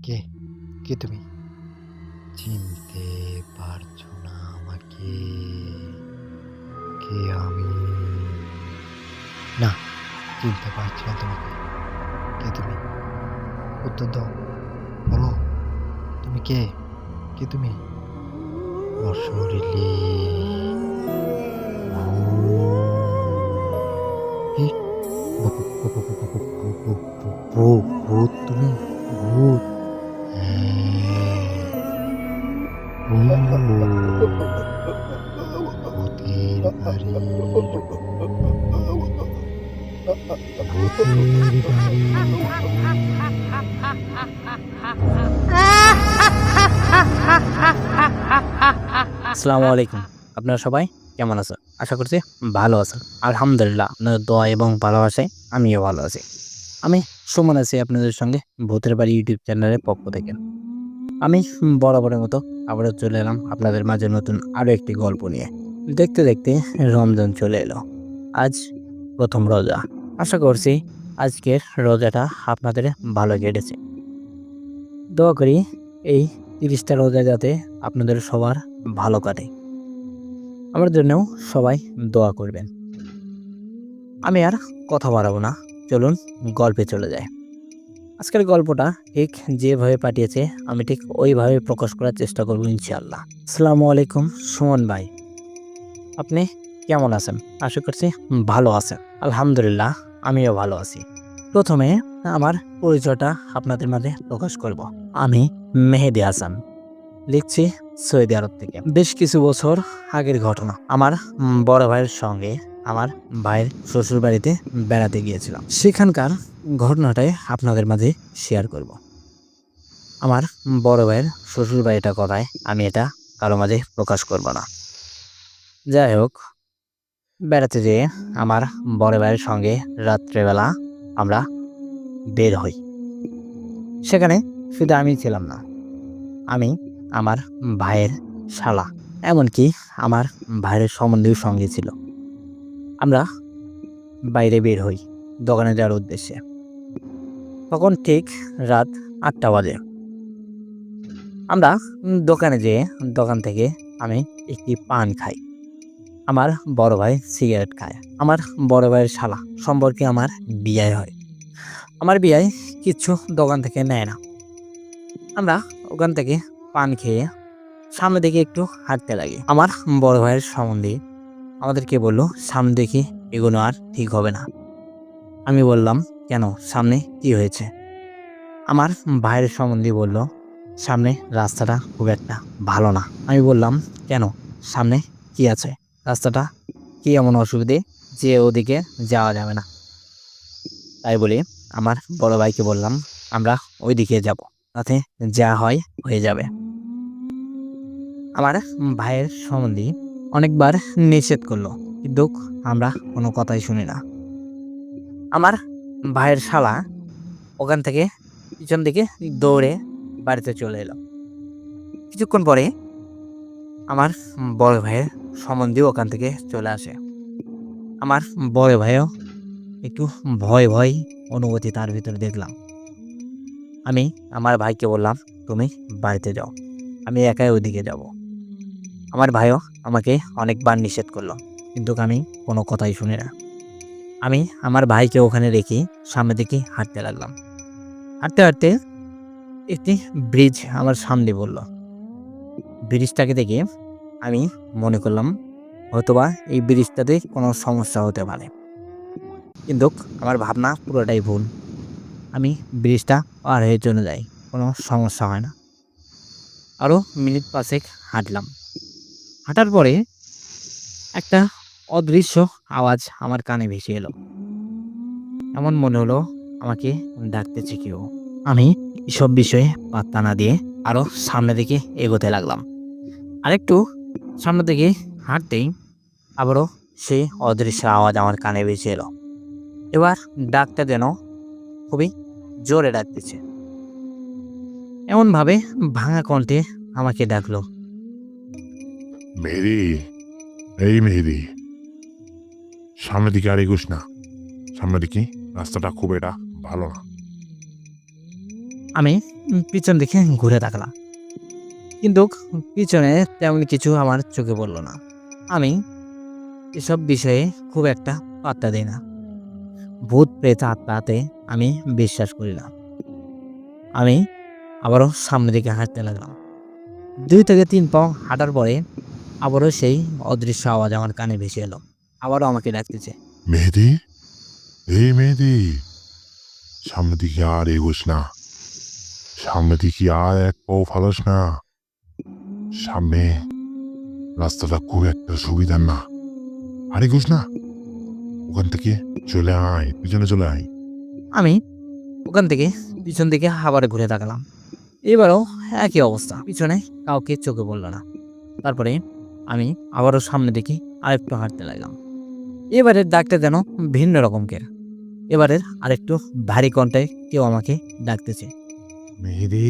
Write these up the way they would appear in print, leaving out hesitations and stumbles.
কে? কে তুমি? চিনতে পারছো না আমাকে? কে আমি? না, চিনতে পারছি না তোমাকে। কে তুমি? উত্তর দাও, বলো। তুমি কে? কে তুমি? অশরীরী ভূত। কি? ভূত তুমি? ভূত? হ্যাঁ, ভূতের বাড়ির ভূত। ভূতের বাড়ির আসসালামু আলাইকুম। আপনারা সবাই কেমন আছেন? আশা করছি ভালো আছেন। আলহামদুলিল্লাহ আপনাদের দোয়া এবং ভালোবাসায় আমিও ভালো আছি। আমি সুমন আছি আপনাদের সঙ্গে ভূতের বাড়ি ইউটিউব চ্যানেলের পক্ষ থেকে। আমি বরাবরের মতো আবারও চলে এলাম আপনাদের মাঝে নতুন আরো একটি গল্প নিয়ে। দেখতে দেখতে রমজান চলে এলো। আজ প্রথম রোজা। আশা করছি আজকের রোজাটা আপনাদের ভালো কেটেছে। দোয়া করি এই ৩০টা রোজা যাতে আপনাদের সবার ভালো কাটে। আমার জন্যও সবাই দোয়া করবেন। আমি আর কথা বাড়াবো না, চলুন গল্পে চলে যাই। আজকের গল্পটা ঠিক যেভাবে পাঠিয়েছে আমি ঠিক ওইভাবে প্রকাশ করার চেষ্টা করব ইনশাআল্লাহ। আসসালামু আলাইকুম সুমন ভাই, আপনি কেমন আছেন? আশা করছি ভালো আছেন। আলহামদুলিল্লাহ আমিও ভালো আছি। প্রথমে আমার পরিচয়টা আপনাদের মাঝে প্রকাশ করব। আমি মেহেদি হাসান, লিখছি সৌদি আরব থেকে। বেশ কিছু বছর আগের ঘটনা। আমার বড় ভাইয়ের সঙ্গে আমার ভাইয়ের শ্বশুর বাড়িতে বেড়াতে গিয়েছিলাম। সেখানকার ঘটনাটাই আপনাদের মাঝে শেয়ার করব। আমার বড় ভাইয়ের শ্বশুর বাড়িটা কথায় আমি এটা কারো মাঝে প্রকাশ করব না। যাই হোক, বেড়াতে যেয়ে আমার বড় ভাইয়ের সঙ্গে রাত্রেবেলা আমরা বের হই। সেখানে শুধু আমি ছিলাম না, আমি, আমার ভাইয়ের শালা, এমনকি আমার ভাইয়ের সম্বন্ধীয় সঙ্গে ছিল। আমরা বাইরে বের হই দোকানে যাওয়ার উদ্দেশ্যে। তখন ঠিক রাত ৮টা বাজে। আমরা দোকানে যেয়ে দোকান থেকে আমি একটি পান খাই। আমার বড় ভাই সিগারেট খায়। আমার বড় ভাইয়ের শালা সম্পর্কে আমার বিয়ে হয়। আমার বিয়ায় কিচ্ছু দোকান থেকে নেয় না। আমরা ওখান থেকে পান খেয়ে সামনে দিকে একটু হাঁটতে লাগি। আমার বড় ভাইয়ের সম্বন্ধে আমাদেরকে বলল, সামনে দেখি এগোনো আর ঠিক হবে না। আমি বললাম, কেন, সামনে কি হয়েছে? আমার ভাইয়ের সম্বন্ধে বলল, সামনে রাস্তাটা খুব একটা ভালো না। আমি বললাম, কেন, সামনে কি আছে? রাস্তাটা কি এমন অসুবিধে যে ওদিকে যাওয়া যাবে না? তাই বলে আমার বড় ভাইকে বললাম, আমরা ওইদিকে যাব, তাতে যা হয় হয়ে যাবে। আমার ভাইয়ের সম্বন্ধে অনেকবার নিষেধ করলো, কিন্তু আমরা কোনো কথাই শুনি না। আমার ভাইয়ের শালা ওখান থেকে পিছন দিকে দৌড়ে বাড়িতে চলে এলো। কিছুক্ষণ পরে আমার বড় ভাইয়ের সম্বন্ধী ওখান থেকে চলে আসে। আমার বড় ভাইও একটু ভয় ভয় অনুভূতি তার ভিতরে দেখলাম। আমি আমার ভাইকে বললাম, তুমি বাড়িতে যাও, আমি একাই ওইদিকে যাব। আমার ভাইও আমাকে অনেকবার নিষেধ করলো, কিন্তু আমি কোনো কথাই শুনি না। আমি আমার ভাইকে ওখানে রেখে সামনের দিকে হাঁটতে লাগলাম। হাঁটতে হাঁটতে একটি ব্রিজ আমার সামনে বলল। ব্রিজটাকে দেখে আমি মনে করলাম হয়তোবা এই ব্রিজটাতে কোনো সমস্যা হতে পারে, কিন্তু আমার ভাবনা পুরোটাই ভুল। আমি ব্রিজটা পার হয়ে চলে যাই, কোনো সমস্যা হয় না। আরও মিনিট ৫ হাঁটলাম। হাঁটার পরে একটা অদৃশ্য আওয়াজ আমার কানে ভেসে এলো। এমন মনে হলো আমাকে ডাকতেছে কেউ। আমি এসব বিষয়ে পাত্তা না দিয়ে আরো সামনের দিকে এগোতে লাগলাম। আরেকটু সামনের দিকে হাঁটতেই আবারও সেই অদৃশ্য আওয়াজ আমার কানে ভেসে এলো। এবার ডাকটা যেন খুবই জোরে ডাকতেছে। এমনভাবে ভাঙা কণ্ঠে আমাকে ডাকলো, মেহেদি, এই মেহেদি, সামনের দিকে আর এগুস না। সামনের দিকে রাস্তাটা খুব এটা ভালো না। আমি পিছন দিকে ঘুরে তাকালাম, কিন্তু পিছনে তেমন কিছু আমার চোখে পড়লো না। আমি এসব বিষয়ে খুব একটা পাত্তা দিই না। ভূত প্রেত আত্মাতে আমি বিশ্বাস করি না। আমি আবারও সামনের দিকে হাঁটতে লাগলাম। 2 থেকে 3 পাও হাঁটার পরে আবারও সেই অদৃশ্য আওয়াজ আমার কানে ভেসে এলো। আবারও আমাকে ডাকতেছে। মেহেদি, এই মেহেদি, সামনের দিকে আর এগোস না। সামনের দিকে আর এক পাও ফালাস না। সামনে রাস্তাটা খুব একটা সুবিধার না। আর এগোস না। ওখান থেকে চলে আয়, পিছনে চলে আয়। আমি ওখান থেকে পিছন দিকে আবার ঘুরে তাকালাম। এবারও একই অবস্থা, পিছনে কাউকে চোখে পড়লো না। তারপরে আমি আবারও সামনে দিকে আরেকটু হাঁটতে লাগলাম। এবারের ডাকটা যেন ভিন্ন রকমকে। এবারের আরেকটু ভারী কণ্ঠে কেউ আমাকে ডাকতেছে। মেহেদি,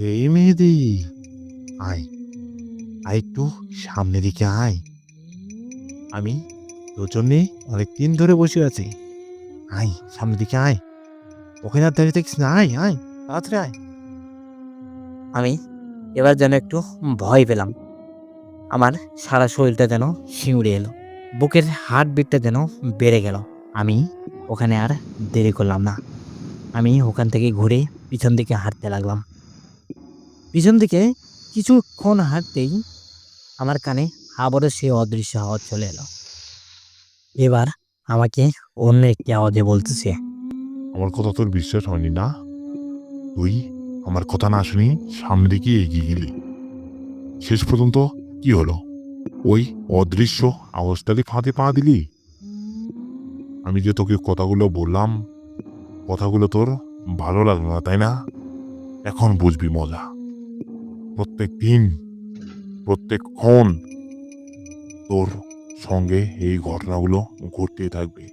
এই মেহেদি, আয়, আয় একটু সামনের দিকে আয়। আমি তোর জন্যে অনেকদিন ধরে বসে আছি। আয় সামনের দিকে আয়। ওখানে আর দাঁড়িয়ে থাকিস না, আয় আয়, তাড়াতাড়ি আয়। আমি এবার যেন একটু ভয় পেলাম। আমার সারা শরীরটা যেন শিউরে এলো, বুকের হার্টবিটটা যেন বেড়ে গেল। আমি ওখানে আর দেরি করলাম না। আমি ওখান থেকে ঘুরে পিছন দিকে হাঁটতে লাগলাম। পিছন দিকে কিছুক্ষণ হাঁটতেই আমার কানে আবারও সেই অদৃশ্য আওয়াজ চলে এলো। এবার আমাকে অন্য একটি আওয়াজে বলতেছে। আমার কথা তোর বিশ্বাস হয়নি না? তুই আমার কথা না শুনি সামনের দিকে এগিয়ে গেলি। শেষ পর্যন্ত কি হলো? ওই অদৃশ্য আওয়াজটারই ফাঁদে পা দিলি। আমি যে তোকে কথাগুলো বললাম, কথাগুলো তোর ভালো লাগলো না, তাই না? এখন বুঝবি মজা। প্রত্যেক দিন, প্রত্যেকক্ষণ তোর সঙ্গে এই ঘটনাগুলো ঘটতেই থাকবে।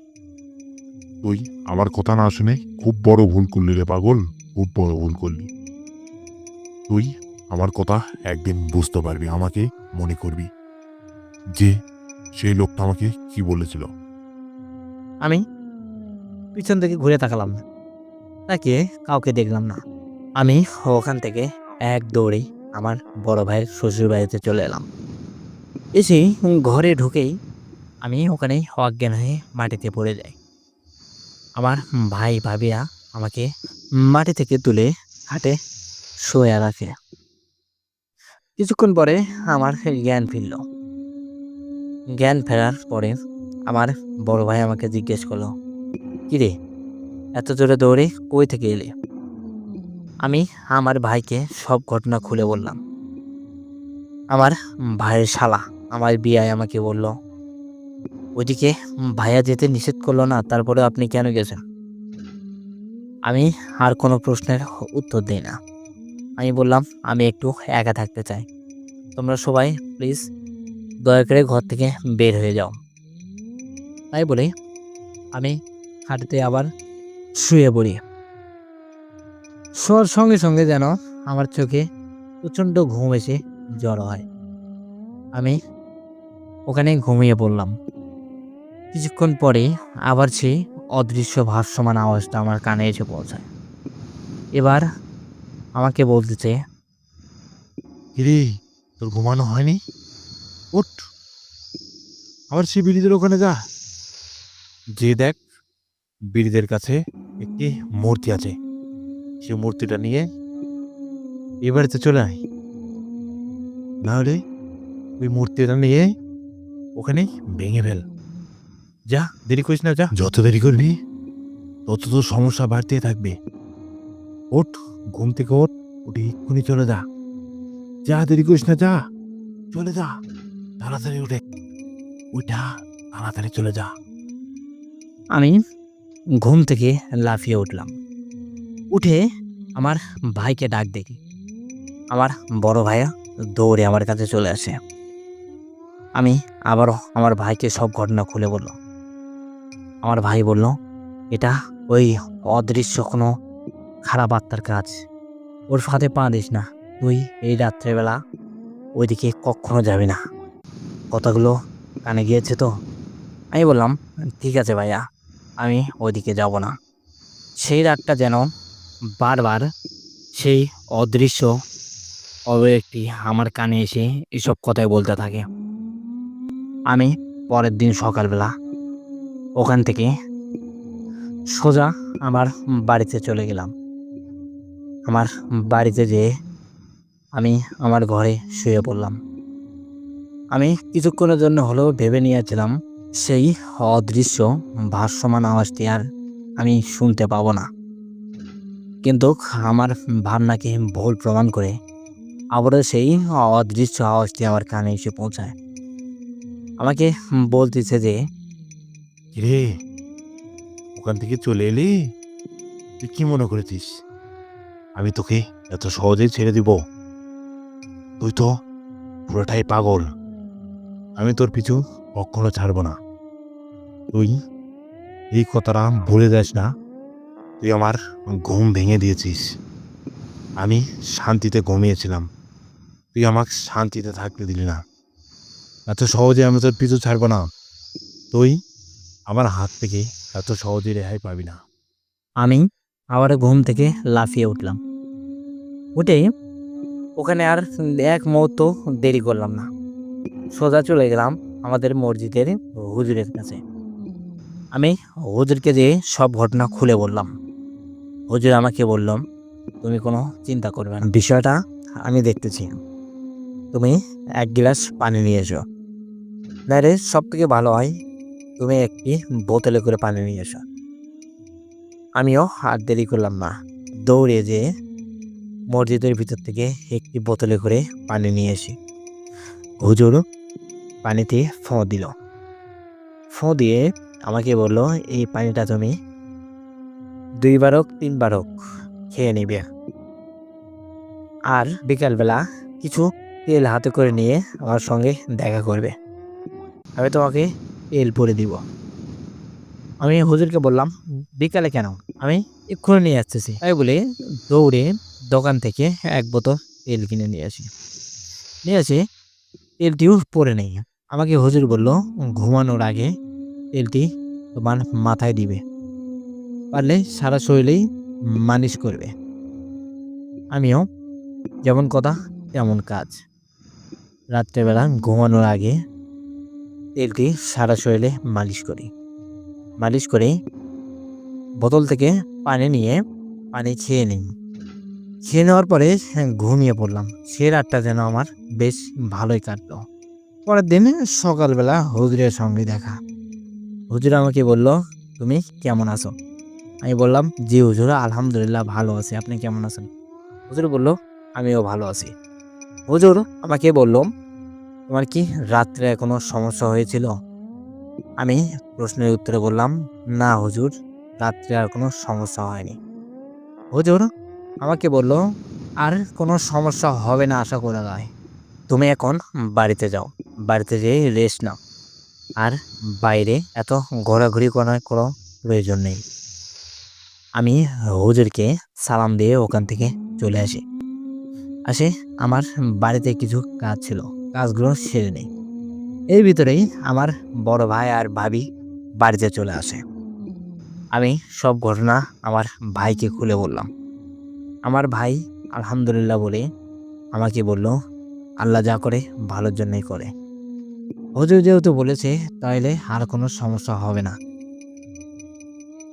তুই আমার কথা না শুনে খুব বড় ভুল করলি রে পাগল, খুব বড় ভুল করলি। তুই আমার কথা একদিন বুঝতে পারবি, আমাকে মনে করবি যে সেই লোকটা আমাকে কি বলেছিল। আমি পিছন থেকে ঘুরে তাকালাম না, তাকে কাউকে দেখলাম না। আমি ওখান থেকে এক দৌড়ে আমার বড় ভাইয়ের শ্বশুর বাড়িতে চলে এলাম। এসে ঘরে ঢুকেই আমি ওখানে অজ্ঞান হয়ে মাটিতে পড়ে যাই। আমার ভাই ভাবিয়া আমাকে মাটি থেকে তুলে খাটে শুয়ে রাখে। কিছুক্ষণ পরে আমার জ্ঞান ফিরল। জ্ঞান ফেরার পরে আমার বড় ভাই আমাকে জিজ্ঞেস করলো, কিরে এত জোরে দৌড়ে কই থেকে এলি? আমি আমার ভাইকে সব ঘটনা খুলে বললাম। আমার ভাইয়ের শালা আমার বিয়ায় আমাকে বলল, ওইদিকে ভাইয়া যেতে নিষেধ করলো না, তারপরে আপনি কেন গেছেন? আমি আর কোনো প্রশ্নের উত্তর দিই না। আমি বললাম, আমি একটু একা থাকতে চাই, তোমরা সবাই প্লিজ দয়া করে ঘর থেকে বের হয়ে যাও। তাই বলে আমি খাটে আবার শুয়ে পড়ি। শোয়ার সঙ্গে সঙ্গে যেন আমার চোখে প্রচণ্ড ঘুম এসে জড়ো হয়। আমি ওখানে ঘুমিয়ে পড়লাম। কিছুক্ষণ পরে আবার সেই অদৃশ্য ভাসমান আওয়াজটা আমার কানে এসে পৌঁছায়। এবার আমাকে বলতেছে, কিরে, তোর ঘুমানো হয়নি? উঠ, আবার সে বিড়িদের ওখানে যা। যে দেখ, বিড়িদের কাছে একটি মূর্তি আছে। সে মূর্তিটা নিয়ে এবারেতে চলে আয়। নাহলে ওই মূর্তিটা নিয়ে ওখানে ভেঙে ফেল। যা, দেরি করিস না, যা। যত দেরি করবি তত তোর সমস্যা বাড়তে থাকবে। ওঠ, ঘুম থেকে ওঠ, উঠে এক্ষুনি চলে যা। যা, দেরি করিস না, যা, চলে যা, তাড়াতাড়ি উঠে ওইটা, তাড়াতাড়ি চলে যা। আমি ঘুম থেকে লাফিয়ে উঠলাম। উঠে আমার ভাইকে ডাক দেখি। আমার বড় ভাইয়া দৌড়ে আমার কাছে চলে আসে। আমি আবারও আমার ভাইকে সব ঘটনা খুলে বলল। আমার ভাই বলল, এটা ওই অদৃশ্য কোনো খারাপ আত্মার কাজ, ওর ফাঁদে পা দিস না। তুই এই রাত্রেবেলা ওইদিকে কখনো যাবি না। কথাগুলো কানে গিয়েছে তো? আমি বললাম, ঠিক আছে ভাইয়া, আমি ওইদিকে যাব না। সেই রাতটা যেন বারবার সেই অদৃশ্য ব্যক্তি আমার কানে এসে এসব কথাই বলতে থাকে। আমি পরের দিন সকালবেলা ওখান থেকে সোজা আমার বাড়িতে চলে গেলাম। আমার বাড়িতে যেয়ে আমি আমার ঘরে শুয়ে পড়লাম। আমি কিছুক্ষণের জন্য হলেও ভেবে নিয়েছিলাম সেই অদৃশ্য ভাসমান আওয়াজটি আর আমি শুনতে পাবো না, কিন্তু আমার ভাবনাকে ভুল প্রমাণ করে আবারও সেই অদৃশ্য আওয়াজটি আমার কানে এসে পৌঁছায়। আমাকে বলতেছে যে, কিরে, ওখান থেকে চলে এলি? তুই কি মনে করেছিস আমি তোকে এত সহজেই ছেড়ে দিব? তুই তো পুরোটাই পাগল। আমি তোর পিছু কখনো ছাড়বো না। তুই এই কথাটা ভুলে যাস না। তুই আমার ঘুম ভেঙে দিয়েছিস। আমি শান্তিতে ঘুমিয়েছিলাম, তুই আমাকে শান্তিতে থাকতে দিলি না। এত সহজে আমি তোর পিছু ছাড়বো না। তুই আমার হাত থেকে এত সহজে রেহাই পাবি না। আমি আবার ঘুম থেকে লাফিয়ে উঠলাম। উঠে ওখানে আর এক মুহূর্ত দেরি করলাম না, সোজা চলে গেলাম আমাদের মসজিদের হুজুরের কাছে। আমি হুজুরকে যেয়ে সব ঘটনা খুলে বললাম। হুজুর আমাকে বললাম, তুমি কোনো চিন্তা করবে না, বিষয়টা আমি দেখতেছি। তুমি এক গ্লাস পানি নিয়ে এসো। না রে, সব থেকে ভালো হয় তুমি একটি বোতলে করে পানি নিয়ে এসো। আমিও আর দেরি করলাম না, দৌড়ে যেয়ে মসজিদের ভিতর থেকে একটি বোতলে করে পানি নিয়ে আসি। হুজুর পানিতে ফোঁ দিল। ফোঁ দিয়ে আমাকে বলল, এই পানিটা তুমি 2 বার হোক 3 বার হোক খেয়ে নিবে, আর বিকালবেলা কিছু তেল হাতে করে নিয়ে আমার সঙ্গে দেখা করবে, আমি তোমাকে তেল পরে দিব। আমি হুজুরকে বললাম, বিকালে কেন, আমি এক্ষুনি নিয়ে আসতেছি। তাই বলে দৌড়ে দোকান থেকে এক বোতল তেল কিনে নিয়ে আসি। নিয়ে এসে তেলটিও পরে নেই। আমাকে হুজুর বলল, ঘুমানোর আগে তেলটি তোমার মাথায় দিবে, পারলে সারা শরীরেই মালিশ করবে। আমিও যেমন কথা তেমন কাজ। রাত্রেবেলা ঘুমানোর আগে তেলটি সারা শরীরে মালিশ করি। মালিশ করে বোতল থেকে পানি নিয়ে পানি খেয়ে নিই। খেয়ে নেওয়ার পরে ঘুমিয়ে পড়লাম। সে রাতটা যেন আমার বেশ ভালোই কাটলো। পরের দিন সকালবেলা হুজুরের সঙ্গে দেখা। হুজুর আমাকে বলল, তুমি কেমন আছো? আমি বললাম, জি হুজুর, আলহামদুলিল্লাহ ভালো আছি, আপনি কেমন আছেন? হুজুর বলল, আমিও ভালো আছি। হুজুর আমাকে বলল, তোমার কি রাত্রে কোনো সমস্যা হয়েছিল? আমি প্রশ্নের উত্তরে বললাম, না হুজুর, রাত্রে আর কোনো সমস্যা হয়নি। হুজুর আমাকে বলল, আর কোনো সমস্যা হবে না আশা করা যায়। তুমি এখন বাড়িতে যাও, বাড়িতে যেয়ে রেস্ট নাও, আর বাইরে এত ঘোরাঘুরি করার কোনো প্রয়োজন নেই। আমি হুজুরকে সালাম দিয়ে ওখান থেকে চলে আসি আমার বাড়িতে কিছু কাজ ছিল, কাজগুলো সেরে নেই। এর ভিতরেই আমার বড় ভাই আর ভাবি বাড়িতে চলে আসে। আমি সব ঘটনা আমার ভাইকে খুলে বললাম। আমার ভাই আলহামদুলিল্লাহ বলে আমাকে বলল, আল্লাহ যা করে ভালোর জন্যই করে। হুজুর যেহেতু বলেছে, তাইলে আর কোনো সমস্যা হবে না।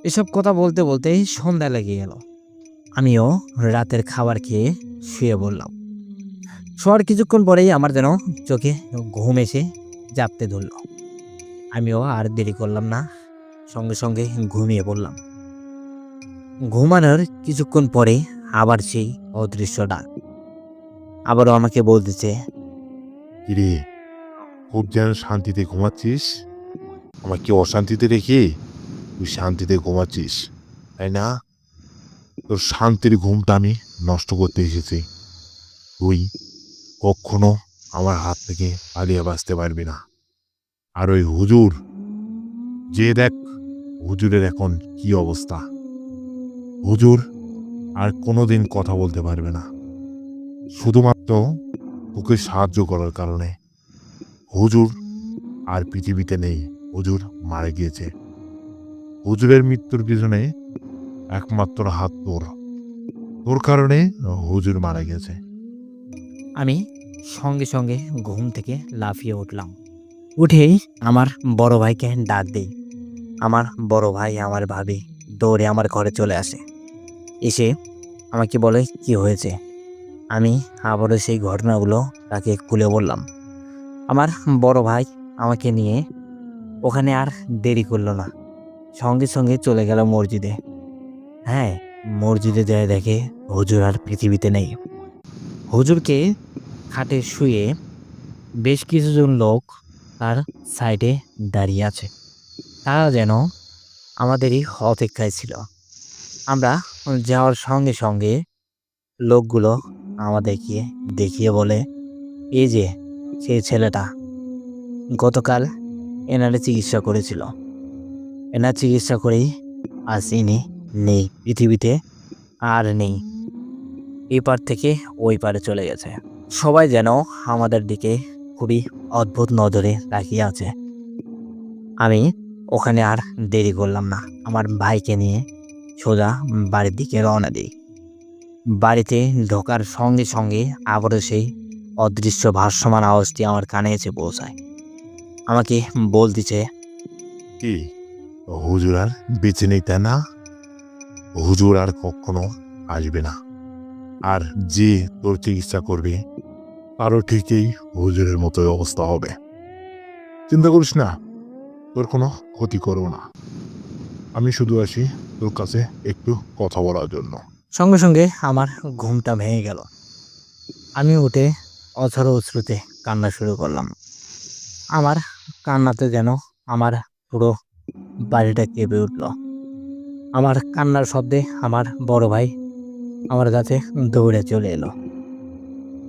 এসব কথা বলতে বলতেই সন্ধ্যা লেগে গেল। আমিও রাতের খাবার খেয়ে শুয়ে বললাম। শোয়ার কিছুক্ষণ পরেই আমার যেন চোখে ঘুম এসে জাপতে ধরল। আমিও আর দেরি করলাম না, সঙ্গে সঙ্গে ঘুমিয়ে পড়লাম। ঘুমানোর কিছুক্ষণ পরে আবার সেই অদৃশ্য ডাক আবারও আমাকে বলতেছে, কিরে, খুব যেন শান্তিতে ঘুমাচ্ছিস, আমাকে অশান্তিতে রেখে তুই শান্তিতে ঘুমাচ্ছিস, তাই না? তোর শান্তির ঘুমটা আমি নষ্ট করতে এসেছি। তুই কখনো আমার হাত থেকে পালিয়ে বাঁচতে পারবি না। আর ওই হুজুর, যে দেখ হুজুরের এখন কি অবস্থা। হুজুর আর কোনোদিন কথা বলতে পারবে না, শুধুমাত্র তোকে সাহায্য করার কারণে। হুজুর আর পৃথিবীতে নেই, হুজুর মারা গিয়েছে। হুজুরের মৃত্যুর পিছনে একমাত্র হাত তোর। তোর কারণে হুজুর মারা গেছে। আমি সঙ্গে সঙ্গে ঘুম থেকে লাফিয়ে উঠলাম। উঠেই আমার বড় ভাইকে ডাক দিই। আমার বড় ভাই আমার ভাবি দৌড়ে আমার ঘরে চলে আসে। এসে আমাকে বলে কি হয়েছে। আমি আবারও সেই ঘটনাগুলো তাকে খুলে বললাম। আমার বড় ভাই আমাকে নিয়ে ওখানে আর দেরি করলো না, সঙ্গে সঙ্গে চলে গেল মসজিদে। হ্যাঁ, মসজিদে যায় দেখে হুজুর আর পৃথিবীতে নেই। হুজুরকে খাটে শুয়ে বেশ কিছুজন লোক তার সাইডে দাঁড়িয়ে আছে। তারা যেন আমাদেরই অপেক্ষায় ছিল। আমরা যাওয়ার সঙ্গে সঙ্গে লোকগুলো আমাদেরকে দেখিয়ে বলে, এই যে সেই ছেলেটা গতকাল এনারে চিকিৎসা করেছিল, এনার চিকিৎসা করেই আজ ইনি নেই পৃথিবীতে, আর নেই, এই পার থেকে ওই পারে চলে গেছে। সবাই যেন আমাদের দিকে খুবই অদ্ভুত নজরে তাকিয়ে আছে। আমি ওখানে আর দেরি করলাম না, আমার ভাইকে নিয়ে সোজা বাড়ির দিকে রওনা দিই। বাড়িতে ঢোকার সঙ্গে সঙ্গে আবারও সেই অদৃশ্য ভাসমান আওয়াজটি আমার কানে এসে পৌঁছায়। আমাকে বলতেছে, কি হুজুর আর বেঁচে নেই তাই না? হুজুর আর কখনো আসবে না, আর যে তোর চিকিৎসা করবে তারও ঠিকই হুজুরের মতোই অবস্থা হবে। চিন্তা করিস না, তোর কোনো ক্ষতি করবো না। আমি শুধু আসি তোর কাছে একটু কথা বলার জন্য। সঙ্গে সঙ্গে আমার ঘুমটা ভেঙে গেল। আমি উঠে অঝোর অশ্রুতে কান্না শুরু করলাম। আমার কান্নাতে যেন আমার পুরো বাড়িটা কেঁপে উঠল। আমার কান্নার শব্দে আমার বড় ভাই আমার কাছে দৌড়ে চলে এলো।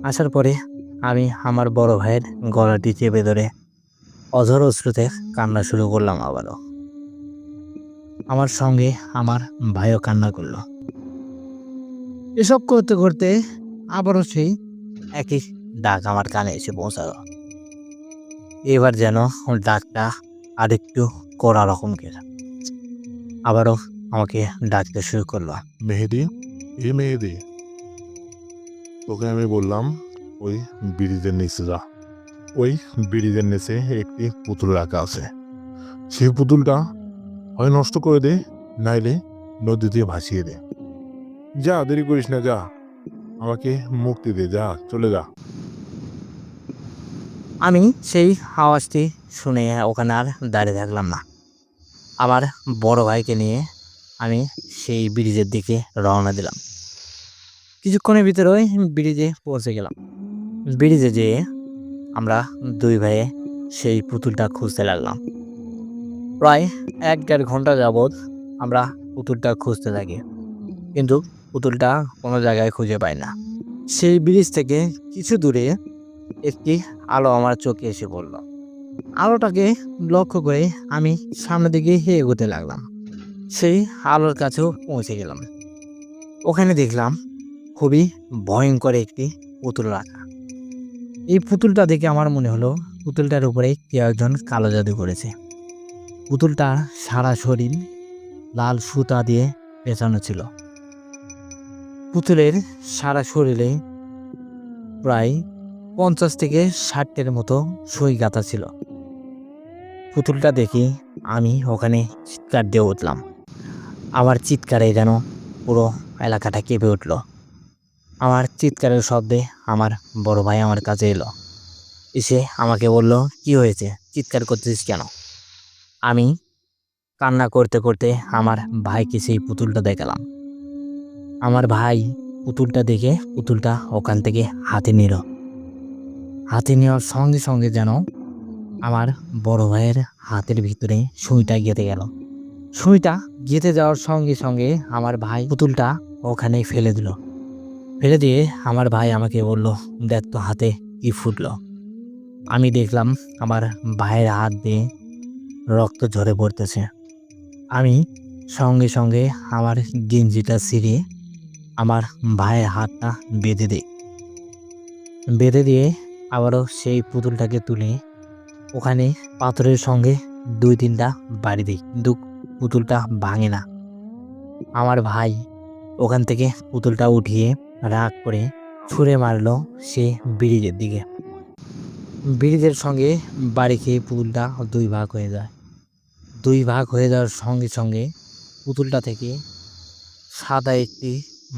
আসার পরে আমি আমার বড় ভাইয়ের গলাটি চেপে ধরে অঝোর অশ্রুতে কান্না শুরু করলাম আবারও। আমার সঙ্গে আমার ভাইও কান্না করলো। এসব করতে করতে আবারও সেই একই ডাক আমার কানে এসে পৌঁছালো। এবার যেন ডাকটা আরেকটু কড়া রকমের। আবারও আমাকে ডাকতে শুরু করলো। মেহেদি, এ মেহেদি, তোকে আমি বললাম ওই ব্রিজের নিচে যা। ওই ব্রিজের নিচে একটি পুতুল রাখা আছে। সেই পুতুলটা হয় নষ্ট করে দে, নাইলে নদীতে ভাসিয়ে দে। যা, দেরি করিস না, যা, আমাকে মুক্তি দে, যা, চলে যা। আমি সেই আওয়াজটি শুনে ওখানে আর দাঁড়িয়ে থাকলাম না। আমার বড় ভাইকে নিয়ে আমি সেই ব্রিজের দিকে রওনা দিলাম। কিছুক্ষণের ভিতরেই ব্রিজে পৌঁছে গেলাম। ব্রিজে যেয়ে আমরা দুই ভাইয়ে সেই পুতুলটা খুঁজতে লাগলাম। প্রায় 1-1.5 ঘন্টা যাবৎ আমরা পুতুলটা খুঁজতে থাকি, কিন্তু পুতুলটা কোনো জায়গায় খুঁজে পাই না। সেই ব্রিজ থেকে কিছু দূরে একটি আলো আমার চোখে এসে পড়ল। আলোটাকে লক্ষ্য করে আমি সামনের দিকে এগোতে লাগলাম। সেই আলোর কাছেও পৌঁছে গেলাম। ওখানে দেখলাম খুবই ভয়ঙ্কর একটি পুতুল রাখা। এই পুতুলটা দেখে আমার মনে হলো পুতুলটার উপরে কেউ একজন কালো জাদু করেছে। পুতুলটার সারা শরীর লাল সুতা দিয়ে পেঁচানো ছিল। পুতুলের সারা শরীরে প্রায় 50 থেকে 60-এর মতো সুই গাঁথা ছিল। পুতুলটা দেখে আমি ওখানে চিৎকার দিয়ে উঠলাম। আমার চিৎকারে যেন পুরো এলাকাটা কেঁপে উঠল। আমার চিৎকারের শব্দে আমার বড় ভাই আমার কাছে এলো। এসে আমাকে বলল, কি হয়েছে, চিৎকার করতেছিস কেন? আমি কান্না করতে করতে আমার ভাইকে সেই পুতুলটা দেখালাম। আমার ভাই পুতুলটা দেখে পুতুলটা ওখান থেকে হাতে নিল। হাতে নেওয়ার সঙ্গে সঙ্গে যেন আমার বড় ভাইয়ের হাতের ভিতরে সুইটা গেঁথে গেল। সুইটা গেঁথে যাওয়ার সঙ্গে সঙ্গে আমার ভাই পুতুলটা ওখানে ফেলে দিল। ফেলে দিয়ে আমার ভাই আমাকে বলল, দেখ তো হাতে কি ফুটলো। আমি দেখলাম আমার ভাইয়ের হাত দিয়ে রক্ত ঝরে পড়তেছে। আমি সঙ্গে সঙ্গে আমার গেঞ্জিটা ছিঁড়ে আমার ভাইয়ের হাতটা বেঁধে দিই। বেঁধে দিয়ে আবারও সেই পুতুলটাকে তুলে ওখানে পাথরের সঙ্গে 2-3টা বাড়ি দিই, কিন্তু পুতুলটা ভাঙে না। আমার ভাই ওখান থেকে পুতুলটা উঠিয়ে রাগ করে ছুঁড়ে মারলো সে ব্রিজের দিকে। ব্রিজের সঙ্গে বাড়ি খেয়ে পুতুলটা দুই ভাগ হয়ে যায়। দুই ভাগ হয়ে যাওয়ার সঙ্গে সঙ্গে পুতুলটা থেকে সাদা একটি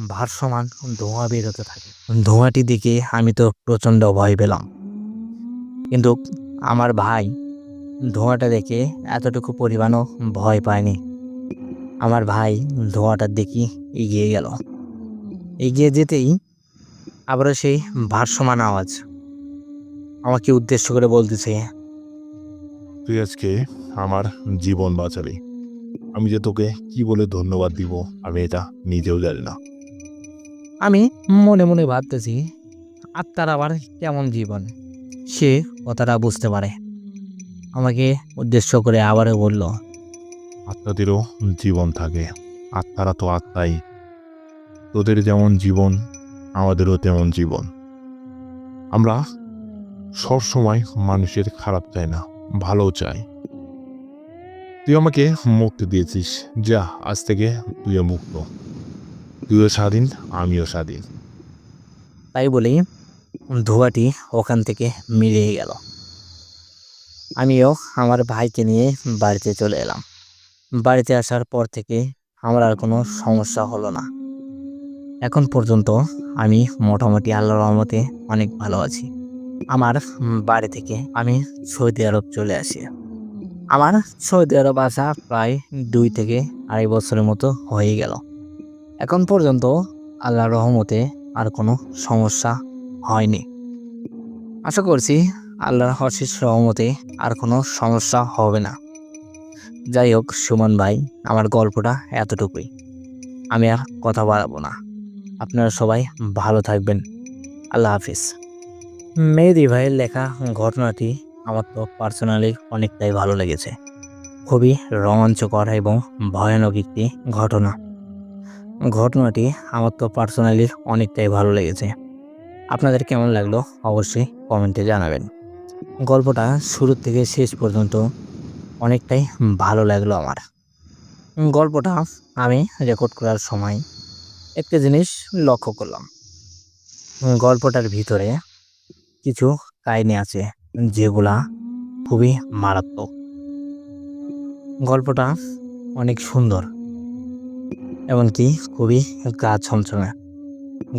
ভাসমান ধোঁয়া বেরোতে থাকে। ধোঁয়াটি দেখে আমি তো প্রচণ্ড ভয় পেলাম, কিন্তু আমার ভাই ধোঁয়াটা দেখে এতটুকু পরিমাণও ভয় পায়নি। আমার ভাই ধোঁয়াটার দেখি এগিয়ে গেল। এগিয়ে যেতেই আবারও সেই ভাসমান আওয়াজ আমাকে উদ্দেশ্য করে বলতেছে, তুই আজকে আমার জীবন বাঁচালি। আমি যে তোকে কি বলে ধন্যবাদ দিব আমি এটা নিজেও জানি না। আমি মনে মনে ভাবতেছি আত্মার আবার কেমন জীবন, সে কথাটা বুঝতে পারে। আমাকে উদ্দেশ্য করে আবারও বলল, আত্মাদেরও জীবন থাকে, আত্মারা তো আত্মাই। তোদের যেমন জীবন আমাদেরও তেমন জীবন। আমরা সবসময় মানুষের খারাপ চাই না, ভালো চাই। তুই আমাকে মুক্তি দিয়েছিস, যা আজ থেকে তুইও মুক্ত। তুইও স্বাধীন, আমিও স্বাধীন। তাই বলেই ধোঁয়াটি ওখান থেকে মিলিয়ে গেল। আমিও আমার ভাইকে নিয়ে বাড়িতে চলে এলাম। বাড়িতে আসার পর থেকে আমার আর কোনো সমস্যা হলো না। এখন পর্যন্ত আমি মোটামুটি আল্লাহর রহমতে অনেক ভালো আছি। আমার বাড়ি থেকে আমি সৌদি আরব চলে আসি। আমার সৌদি আরব আসা প্রায় 2 থেকে 2.5 বছরের মতো হয়ে গেল। এখন পর্যন্ত আল্লাহর রহমতে আর কোনো সমস্যা হয়নি। আশা করছি আল্লাহর অশেষ রহমতে আর কোনো সমস্যা হবে না। যাই হোক সুমন ভাই, আমার গল্পটা এতটুকুই। আমি আর কথা বাড়াবো না। আপনারা সবাই ভালো থাকবেন। আল্লাহ হাফিজ। মেহেদী ভাইয়ের লেখা ঘটনাটি আমার তো পার্সোনালি অনেকটাই ভালো লেগেছে। খুবই রোমাঞ্চকর এবং ভয়ানক একটি ঘটনা। ঘটনাটি আমার তো পার্সোনালি অনেকটাই ভালো লেগেছে। আপনাদের কেমন লাগলো অবশ্যই কমেন্টে জানাবেন। গল্পটা শুরু থেকে শেষ পর্যন্ত অনেকটাই ভালো লাগলো আমার। গল্পটা আমি রেকর্ড করার সময় একটা জিনিস লক্ষ্য করলাম। গল্পটার ভিতরে কিছু কাহিনী আছে যেগুলা খুবই মারাত্মক। গল্পটা অনেক সুন্দর, এমনকি খুবই গা ছমছমে।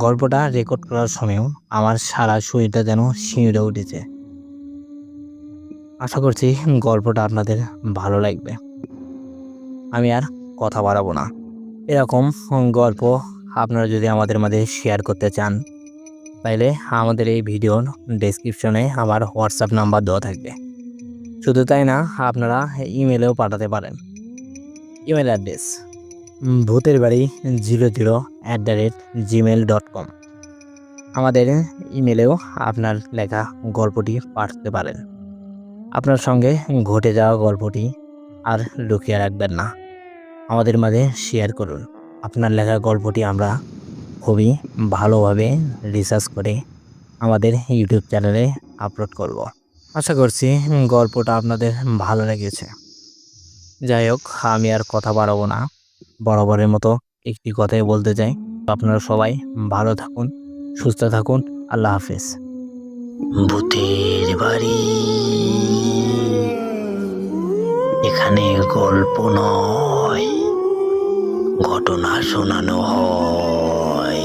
গল্পটা রেকর্ড করার সময়ও আমার সারা শরীরটা যেন শিউরে উঠেছে। আশা করছি গল্পটা আপনাদের ভালো লাগবে। আমি আর কথা বাড়াবো না। এরকম গল্প আপনারা যদি আমাদের মাঝে শেয়ার করতে চান, তাইলে আমাদের এই ভিডিওর ডেসক্রিপশনে আমার হোয়াটসঅ্যাপ নাম্বার দেওয়া থাকবে। শুধু তাই না, আপনারা ইমেলেও পাঠাতে পারেন। ইমেল অ্যাড্রেস bhuterbaড়ি00@gmail.com। আমাদের ইমেলেও আপনার লেখা গল্পটি পাঠাতে পারেন। আপনার সঙ্গে ঘটে যাওয়া গল্পটি আর লুকিয়ে রাখবেন না, আমাদের মাঝে শেয়ার করুন। আপনার লেখা গল্পটি আমরা খুবই ভালোভাবে রিসার্চ করে আমাদের ইউটিউব চ্যানেলে আপলোড করব। আশা করছি গল্পটা আপনাদের ভালো লেগেছে। যাই হোক, আমি আর কথা বাড়াবো না। বরাবরের মতো একটি কথাই বলতে চাই, আপনারা সবাই ভালো থাকুন, সুস্থ থাকুন। আল্লাহ হাফেজ। ভূতের বাড়ি, এখানে গল্প নয়, ঘটনা শোনানো হয়।